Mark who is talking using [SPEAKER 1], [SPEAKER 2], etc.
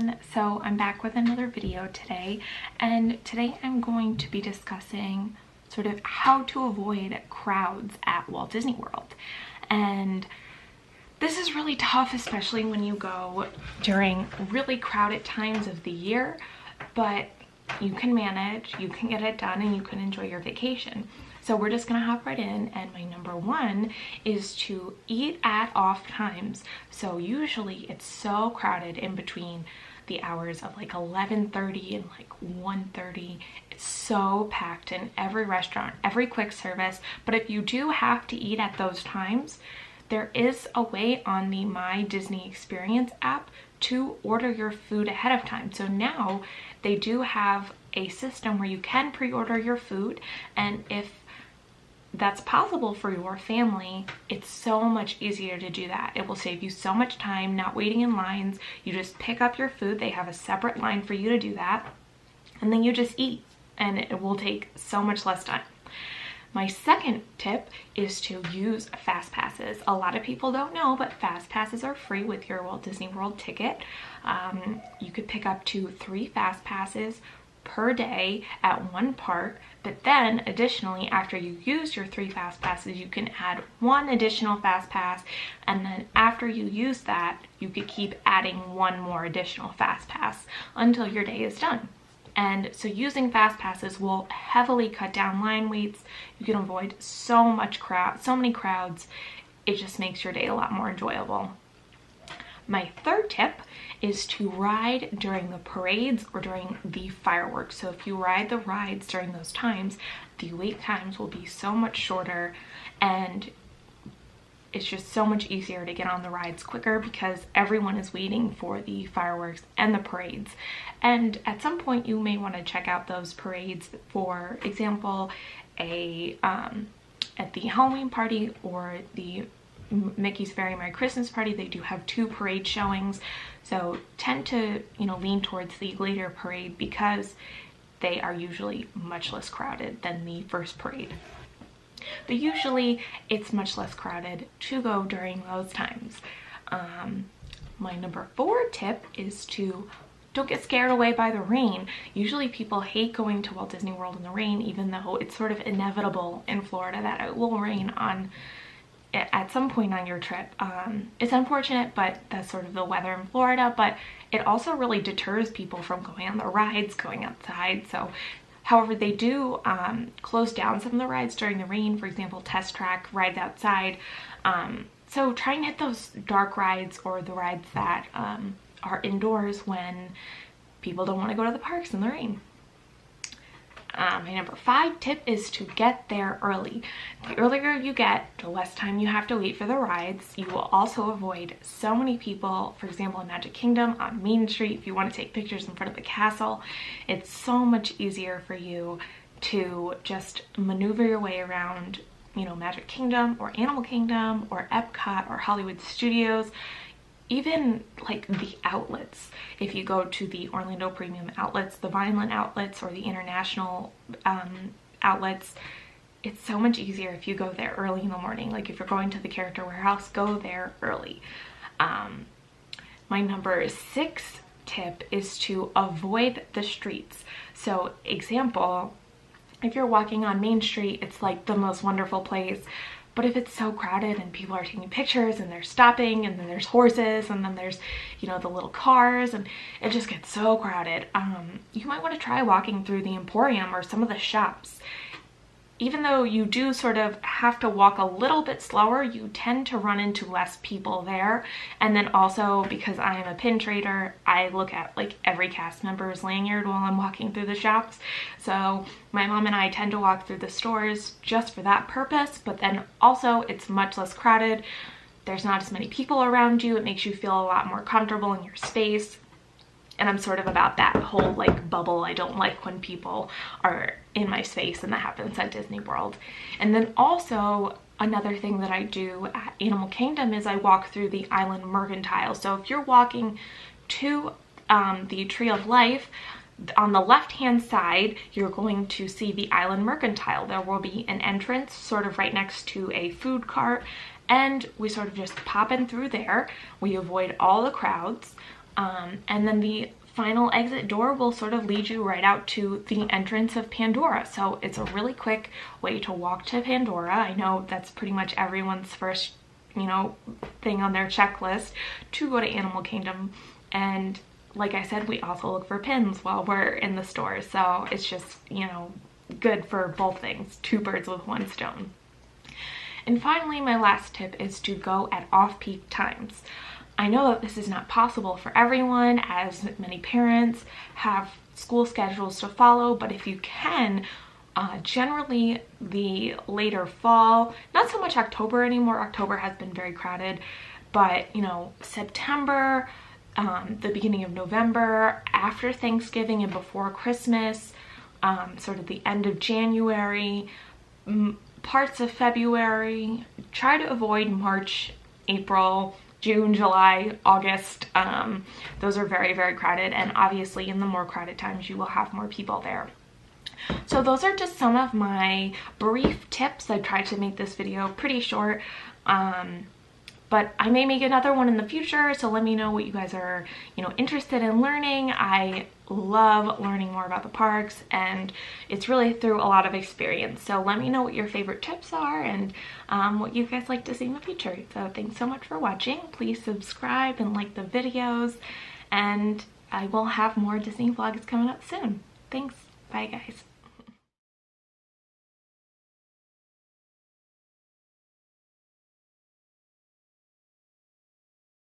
[SPEAKER 1] everyone. So I'm back with another video today, and today I'm going to be discussing sort of how to avoid crowds at Walt Disney World. And this is really tough, especially when you go during really crowded times of the year, but you can manage, you can get it done, and you can enjoy your vacation. So we're just gonna hop right in, and my number one is to eat at off times. So usually it's so crowded in between the hours of like 11:30 and like 1:30. It's so packed in every restaurant, every quick service. But if you do have to eat at those times, there is a way on the My Disney Experience app to order your food ahead of time. So now they do have a system where you can pre-order your food, and if that's possible for your family, it's so much easier to do that. It will save you so much time not waiting in lines. You just pick up your food. They have a separate line for you to do that, and then you just eat, and it will take so much less time. My second tip is to use fast passes. A lot of people don't know, but fast passes are free with your Walt Disney World ticket. You could pick up to 3 fast passes per day at one park, but then additionally, after you use your 3 fast passes, you can add 1 additional fast pass, and then after you use that, you could keep adding 1 more additional fast pass until your day is done. And so using fast passes will heavily cut down line waits. You can avoid so many crowds. It just makes your day a lot more enjoyable. My third tip is to ride during the parades or during the fireworks. So if you ride the rides during those times, the wait times will be so much shorter, and it's just so much easier to get on the rides quicker because everyone is waiting for the fireworks and the parades. And at some point you may want to check out those parades. For example, at the Halloween party or the Mickey's Very Merry Christmas party, they do have 2 parade showings. So tend to, lean towards the later parade because they are usually much less crowded than the first parade. But usually it's much less crowded to go during those times. My number 4 tip is to don't get scared away by the rain. Usually people hate going to Walt Disney World in the rain, even though it's sort of inevitable in Florida that it will rain at some point on your trip. It's unfortunate, but that's sort of the weather in Florida, but it also really deters people from going on the rides, going outside. So however, they do close down some of the rides during the rain. For example, Test Track rides outside. So try and hit those dark rides or the rides that are indoors when people don't want to go to the parks in the rain. My number 5 tip is to get there early. The earlier you get, the less time you have to wait for the rides. You will also avoid so many people. For example, in Magic Kingdom on Main Street, if you want to take pictures in front of the castle, it's so much easier for you to just maneuver your way around, Magic Kingdom or Animal Kingdom or Epcot or Hollywood Studios. Even like the outlets, if you go to the Orlando Premium outlets, the Vineland outlets, or the international outlets, it's so much easier if you go there early in the morning. Like if you're going to the Character Warehouse, go there early. My number 6 tip is to avoid the streets. So example, if you're walking on Main Street, it's like the most wonderful place. But if it's so crowded and people are taking pictures and they're stopping, and then there's horses, and then there's, the little cars, and it just gets so crowded, you might want to try walking through the Emporium or some of the shops. Even though you do sort of have to walk a little bit slower, you tend to run into less people there. And then also, because I am a pin trader, I look at like every cast member's lanyard while I'm walking through the shops. So my mom and I tend to walk through the stores just for that purpose, but then also it's much less crowded. There's not as many people around you. It makes you feel a lot more comfortable in your space. And I'm sort of about that whole like bubble. I don't like when people are in my space, and that happens at Disney World. And then also another thing that I do at Animal Kingdom is I walk through the Island Mercantile. So if you're walking to the Tree of Life, on the left hand side, you're going to see the Island Mercantile. There will be an entrance sort of right next to a food cart, and we sort of just pop in through there. We avoid all the crowds. And then the final exit door will sort of lead you right out to the entrance of Pandora. So it's a really quick way to walk to Pandora. I know that's pretty much everyone's first, you know, thing on their checklist to go to Animal Kingdom. And like I said, we also look for pins while we're in the store. So it's just, you know, good for both things. Two birds with one stone. And finally, my last tip is to go at off-peak times. I know that this is not possible for everyone, as many parents have school schedules to follow, but if you can, generally the later fall, not so much October anymore, October has been very crowded, but you know, September, the beginning of November, after Thanksgiving and before Christmas, sort of the end of January, parts of February. Try to avoid March, April, June, July, August. Those are very, very crowded, and obviously in the more crowded times you will have more people there. So those are just some of my brief tips. I tried to make this video pretty short, but I may make another one in the future, so let me know what you guys are, you know, interested in learning. I love learning more about the parks, and it's really through a lot of experience. So let me know what your favorite tips are and what you guys like to see in the future. So thanks so much for watching. Please subscribe and like the videos, and I will have more Disney vlogs coming up soon. Thanks. Bye guys.